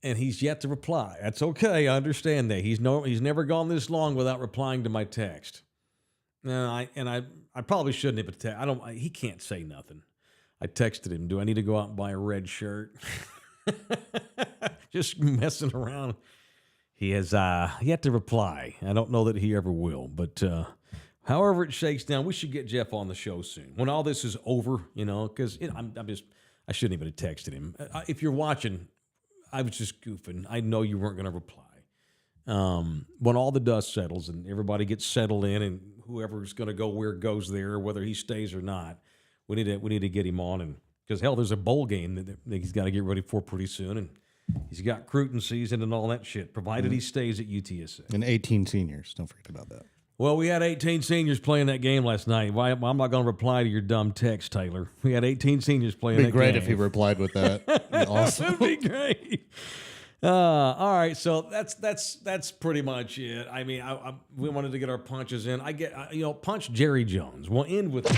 And he's yet to reply. That's okay. I understand that. He's never gone this long without replying to my text. I probably shouldn't have. He can't say nothing. I texted him, do I need to go out and buy a red shirt? Just messing around. He has yet to reply. I don't know that he ever will. But however it shakes down, we should get Jeff on the show soon. When all this is over, because I shouldn't even have texted him. If you're watching, I was just goofing. I know you weren't going to reply. When all the dust settles and everybody gets settled in, and whoever's going to go where goes there, whether he stays or not, we need to get him on. And because hell, there's a bowl game that he's got to get ready for pretty soon, and he's got recruiting season and all that shit. Provided he stays at UTSA. And 18 seniors, don't forget about that. Well, we had 18 seniors playing that game last night. I'm not going to reply to your dumb text, Taylor. We had 18 seniors playing that game. It'd be great if he replied with that. Awesome. It'd be great. All right, so that's pretty much it. We wanted to get our punches in. Punch Jerry Jones. We'll end with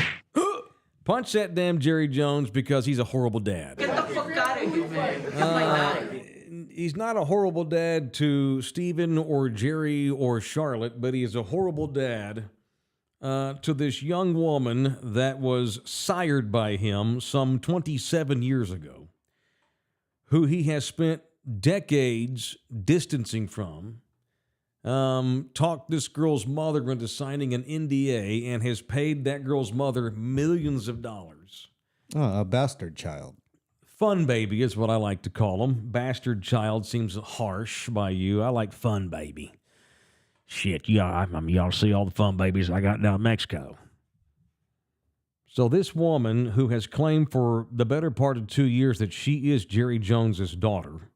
punch that damn Jerry Jones because he's a horrible dad. Get the fuck out of here, man. He's not a horrible dad to Stephen or Jerry or Charlotte, but he is a horrible dad to this young woman that was sired by him some 27 years ago, who he has spent decades distancing from, talked this girl's mother into signing an NDA and has paid that girl's mother millions of dollars. A bastard child. Fun baby is what I like to call him. Bastard child seems harsh by you. I like fun baby. Shit, y'all see all the fun babies I got down in Mexico. So this woman who has claimed for the better part of 2 years that she is Jerry Jones's daughter,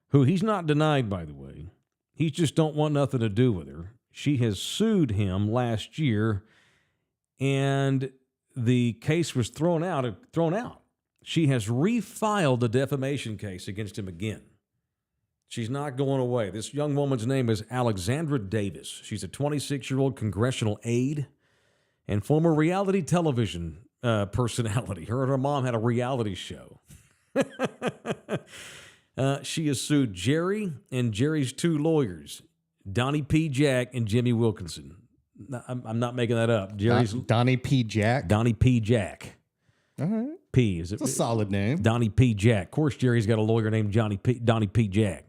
who he's not denied, by the way. He just don't want nothing to do with her. She has sued him last year, and the case was thrown out. She has refiled a defamation case against him again. She's not going away. This young woman's name is Alexandra Davis. She's a 26-year-old congressional aide and former reality television personality. Her and her mom had a reality show. She has sued Jerry and Jerry's two lawyers, Donnie P. Jack and Jimmy Wilkinson. I'm not making that up. Donnie P. Jack? Donnie P. Jack. All right. P. Is it? It's a solid name. Donnie P. Jack. Of course, Jerry's got a lawyer named Donnie P. Jack.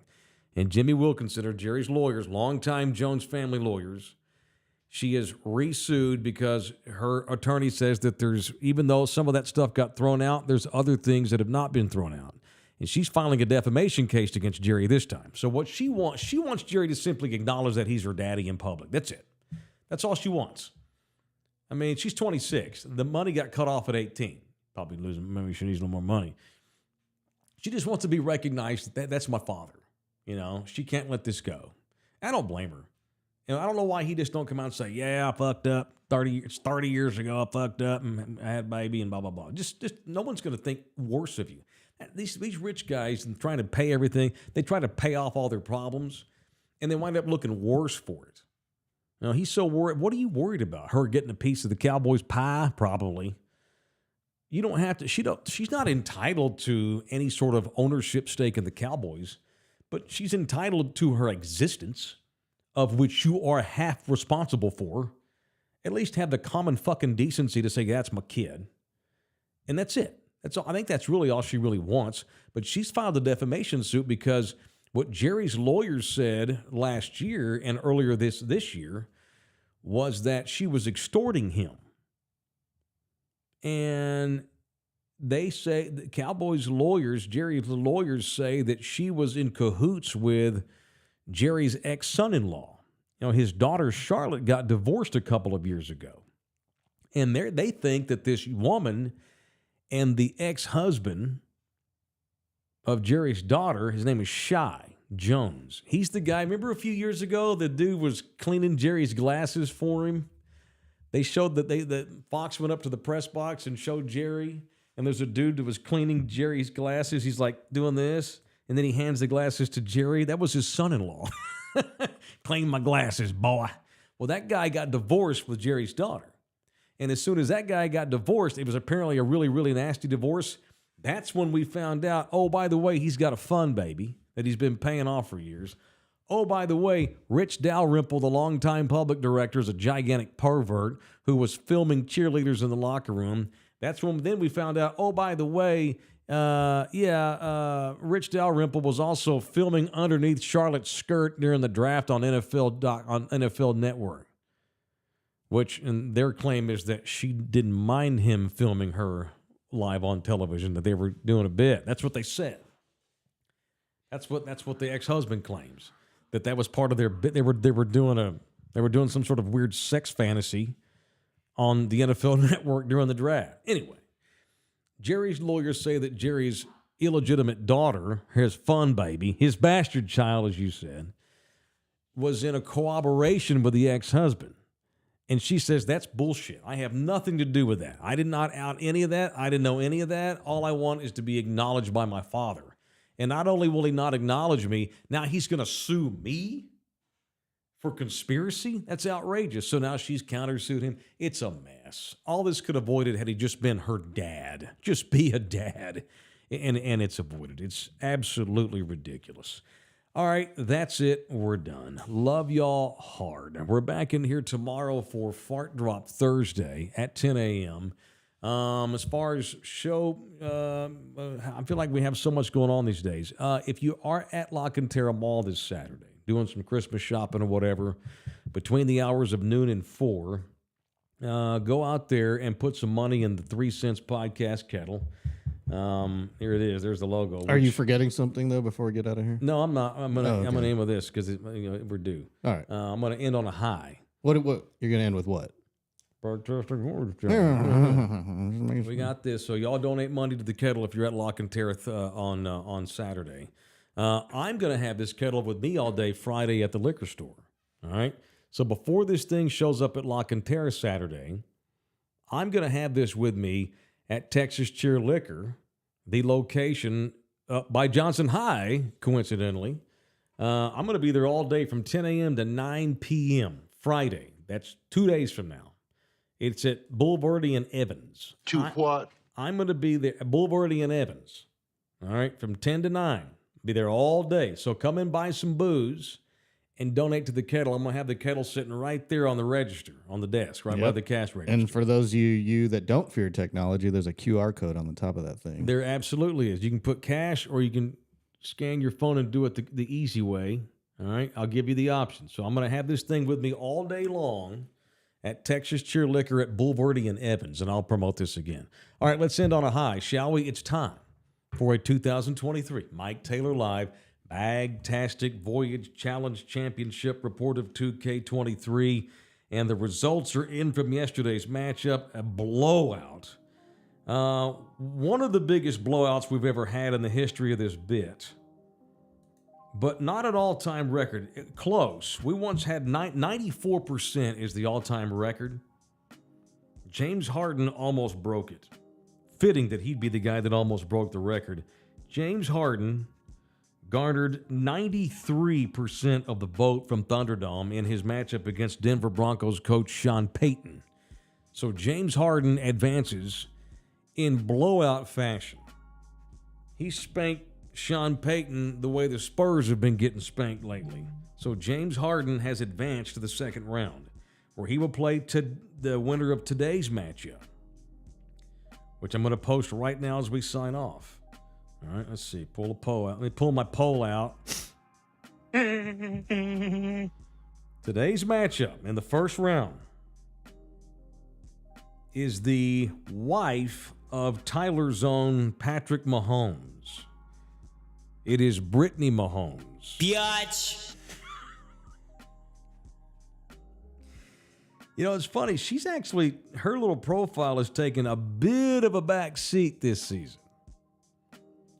And Jimmy Wilkinson are Jerry's lawyers, longtime Jones family lawyers. She is resued because her attorney says that even though some of that stuff got thrown out, there's other things that have not been thrown out. And she's filing a defamation case against Jerry this time. So what she wants Jerry to simply acknowledge that he's her daddy in public. That's it. That's all she wants. She's 26. The money got cut off at 18. Probably losing. Maybe she needs a little more money. She just wants to be recognized that that's my father. You know, she can't let this go. I don't blame her. You know, I don't know why he just don't come out and say, yeah, I fucked up. 30 years ago, I fucked up and I had a baby and blah, blah, blah. Just no one's going to think worse of you. These rich guys and trying to pay everything, they try to pay off all their problems and they wind up looking worse for it. You know, he's so worried. What are you worried about? Her getting a piece of the Cowboys pie? Probably. You don't have to. She's not entitled to any sort of ownership stake in the Cowboys, but she's entitled to her existence, of which you are half responsible for. At least have the common fucking decency to say, that's my kid. And that's it. That's all. I think that's really all she really wants. But she's filed a defamation suit because what Jerry's lawyers said last year and earlier this year was that she was extorting him. And they say, the Cowboys lawyers, Jerry's lawyers say that she was in cahoots with Jerry's ex-son-in-law. You know, his daughter Charlotte got divorced a couple of years ago. And they think that this woman and the ex-husband of Jerry's daughter, his name is Shy Jones. He's the guy, remember a few years ago, the dude was cleaning Jerry's glasses for him? They showed that Fox went up to the press box and showed Jerry, and there's a dude that was cleaning Jerry's glasses. He's like doing this, and then he hands the glasses to Jerry. That was his son-in-law. Clean my glasses, boy. Well, that guy got divorced with Jerry's daughter. And as soon as that guy got divorced, it was apparently a really, really nasty divorce. That's when we found out, oh, by the way, he's got a fun baby that he's been paying off for years. Oh, by the way, Rich Dalrymple, the longtime public director, is a gigantic pervert who was filming cheerleaders in the locker room. That's when then we found out, oh, by the way, Rich Dalrymple was also filming underneath Charlotte's skirt during the draft on NFL Network, which and their claim is that she didn't mind him filming her live on television, that they were doing a bit. That's what they said. That's what the ex-husband claims, that was part of their bit. They were doing some sort of weird sex fantasy on the NFL Network during the draft. Anyway, Jerry's lawyers say that Jerry's illegitimate daughter, his fun baby, his bastard child, as you said, was in a cooperation with the ex-husband. And she says, that's bullshit. I have nothing to do with that. I did not out any of that. I didn't know any of that. All I want is to be acknowledged by my father. And not only will he not acknowledge me, now he's going to sue me for conspiracy? That's outrageous. So now she's countersued him. It's a mess. All this could have avoided had he just been her dad. Just be a dad. And it's avoided. It's absolutely ridiculous. All right, that's it. We're done. Love y'all hard. We're back in here tomorrow for Fart Drop Thursday at 10 a.m. As far as show, I feel like we have so much going on these days. If you are at La Cantera Mall this Saturday, doing some Christmas shopping or whatever, between the hours of noon and 4, go out there and put some money in the 3 Cents Podcast kettle. Here it is. There's the logo. Are you forgetting something though before we get out of here? No, I'm not. I'm gonna end with this because we're due. All right. I'm gonna end on a high. What you're gonna end with? What? We got this. So y'all donate money to the kettle if you're at La Cantera on Saturday. I'm gonna have this kettle with me all day Friday at the liquor store. All right. So before this thing shows up at La Cantera Saturday, I'm gonna have this with me at Texas Cheer Liquor, the location by Johnson High, coincidentally. I'm going to be there all day from 10 a.m. to 9 p.m. Friday. That's 2 days from now. It's at Boulevardy and Evans. What? I'm going to be there at Boulevardy and Evans, all right, from 10 to 9. Be there all day. So come and buy some booze and donate to the kettle. I'm going to have the kettle sitting right there on the register, on the desk, right by the cash register. And for those of you that don't fear technology, there's a QR code on the top of that thing. There absolutely is. You can put cash or you can scan your phone and do it the easy way. All right, I'll give you the option. So I'm going to have this thing with me all day long at Texas Cheer Liquor at Boulevardy and Evans, and I'll promote this again. All right, let's end on a high, shall we? It's time for a 2023 Mike Taylor Live Bagtastic Voyage Challenge Championship report of 2K23. And the results are in from yesterday's matchup. A blowout One of the biggest blowouts we've ever had in the history of this bit, but not an all-time record. Close. We once had 94% is the all-time record. James Harden almost broke it. Fitting that he'd be the guy that almost broke the record. James Harden garnered 93% of the vote from Thunderdome in his matchup against Denver Broncos coach Sean Payton. So James Harden advances in blowout fashion. He spanked Sean Payton the way the Spurs have been getting spanked lately. So James Harden has advanced to the second round, where he will play to the winner of today's matchup, which I'm going to post right now as we sign off. All right, let's see. Pull a poll out. Let me pull my poll out. Today's matchup in the first round is the wife of Tyler's own Patrick Mahomes. It is Brittany Mahomes. Biatch. You know, it's funny. She's actually, her little profile has taken a bit of a back seat this season.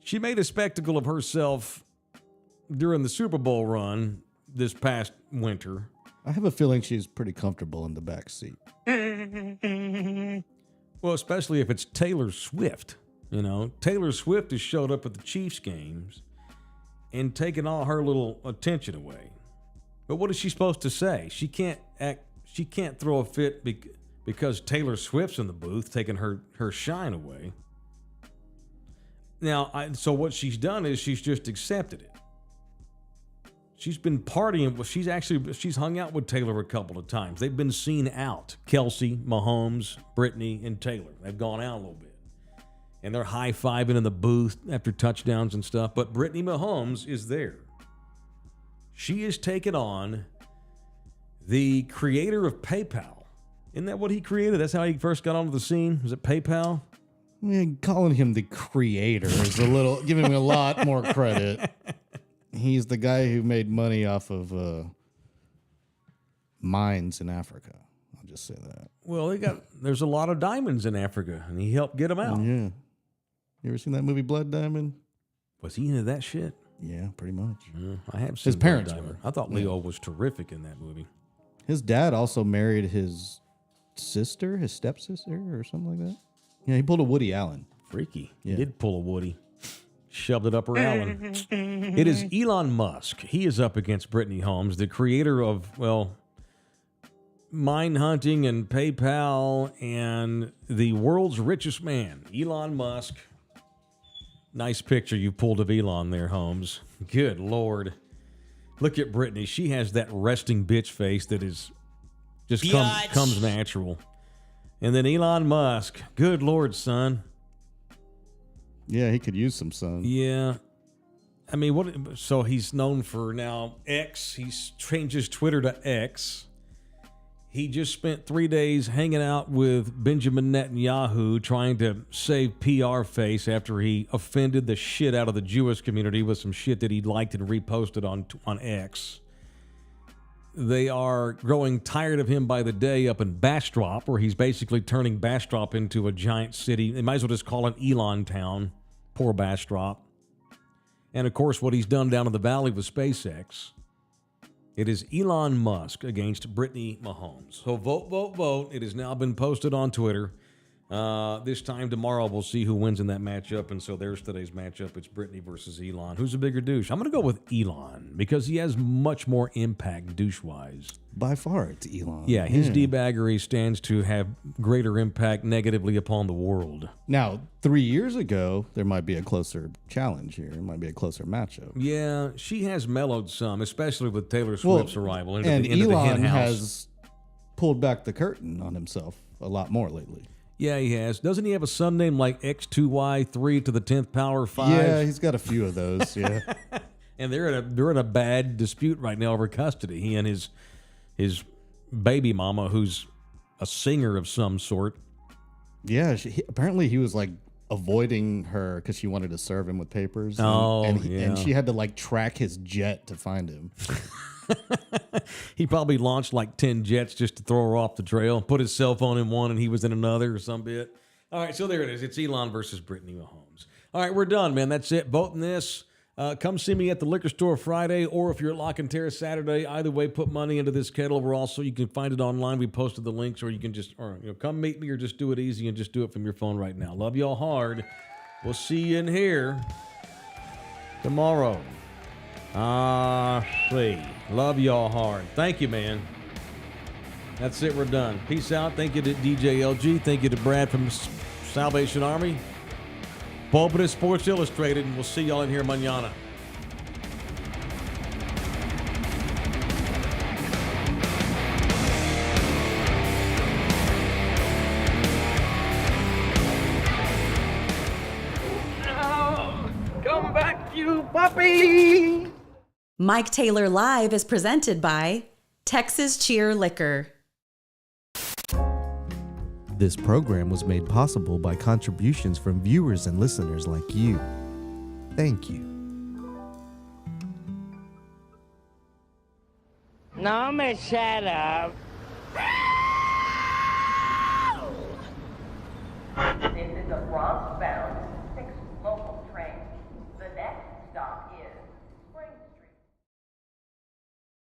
She made a spectacle of herself during the Super Bowl run this past winter. I have a feeling she's pretty comfortable in the back seat. Well, especially if it's Taylor Swift. You know, Taylor Swift has showed up at the Chiefs games and taken all her little attention away. But what is she supposed to say? She can't throw a fit because Taylor Swift's in the booth taking her shine away. Now, so what she's done is she's just accepted it. She's been partying. She's hung out with Taylor a couple of times. They've been seen out. Kelsey, Mahomes, Brittany, and Taylor. They've gone out a little bit. And they're high-fiving in the booth after touchdowns and stuff. But Brittany Mahomes is there. She is taking on the creator of PayPal. Isn't that what he created? That's how he first got onto the scene? Was it PayPal? I mean, calling him the creator is giving him a lot more credit. He's the guy who made money off of mines in Africa. I'll just say that. Well, there's a lot of diamonds in Africa, and he helped get them out. Yeah. You ever seen that movie Blood Diamond? Was he into that shit? Yeah, pretty much. I have seen His parents Blood Diamond. were. I thought Leo was terrific in that movie. His dad also married his stepsister, or something like that. Yeah, he pulled a Woody Allen. Freaky. Yeah. He did pull a Woody. Shoved it up her Allen. It is Elon Musk. He is up against Brittany Holmes, the creator of, mine hunting and PayPal and the world's richest man, Elon Musk. Nice picture you pulled of Elon there, Holmes. Good Lord. Look at Brittany. She has that resting bitch face that is just comes natural. And then Elon Musk. Good Lord, son. Yeah, he could use some sun. Yeah. I mean, so he's known for now X. He's changed his Twitter to X. He just spent 3 days hanging out with Benjamin Netanyahu trying to save PR face after he offended the shit out of the Jewish community with some shit that he liked and reposted on X. They are growing tired of him by the day up in Bastrop, where he's basically turning Bastrop into a giant city. They might as well just call it Elon Town. Poor Bastrop. And, of course, what he's done down in the valley with SpaceX. It is Elon Musk against Brittany Mahomes. So vote, vote, vote. It has now been posted on Twitter. This time tomorrow, we'll see who wins in that matchup. And so there's today's matchup. It's Brittany versus Elon. Who's a bigger douche? I'm going to go with Elon because he has much more impact douche-wise. By far, it's Elon. Yeah, his debaggery stands to have greater impact negatively upon the world. Now, 3 years ago, there might be a closer challenge here. It might be a closer matchup. Yeah, she has mellowed some, especially with Taylor Swift's arrival into and the Elon hen house. has pulled back the curtain on himself a lot more lately. Yeah, he has. Doesn't he have a son named like X2Y3 to the 10th power 5? Yeah, he's got a few of those. Yeah, And they're in a bad dispute right now over custody. He and his baby mama, who's a singer of some sort. yeah. Apparently, he was like avoiding her because she wanted to serve him with papers. And she had to like track his jet to find him. He probably launched like 10 jets just to throw her off the trail, put his cell phone in one and he was in another or some bit. All right, so there it is. It's Elon versus Brittany Mahomes. All right, we're done, man. That's it. Voting this. Come see me at the liquor store Friday, or if you're at Lock and Terrace Saturday. Either way, put money into this kettle. We're also, you can find it online. We posted the links, or you can just, come meet me, or just do it easy and just do it from your phone right now. Love y'all hard. We'll see you in here tomorrow. See. Love y'all hard. Thank you, man. That's it. We're done. Peace out. Thank you to DJ LG. Thank you to Brad from Salvation Army. Pulpit Sports Illustrated, and we'll see y'all in here mañana. Come back, you puppy! Mike Taylor Live is presented by Texas Cheer Liquor. This program was made possible by contributions from viewers and listeners like you. Thank you. No me shut up. This is a Bronx bound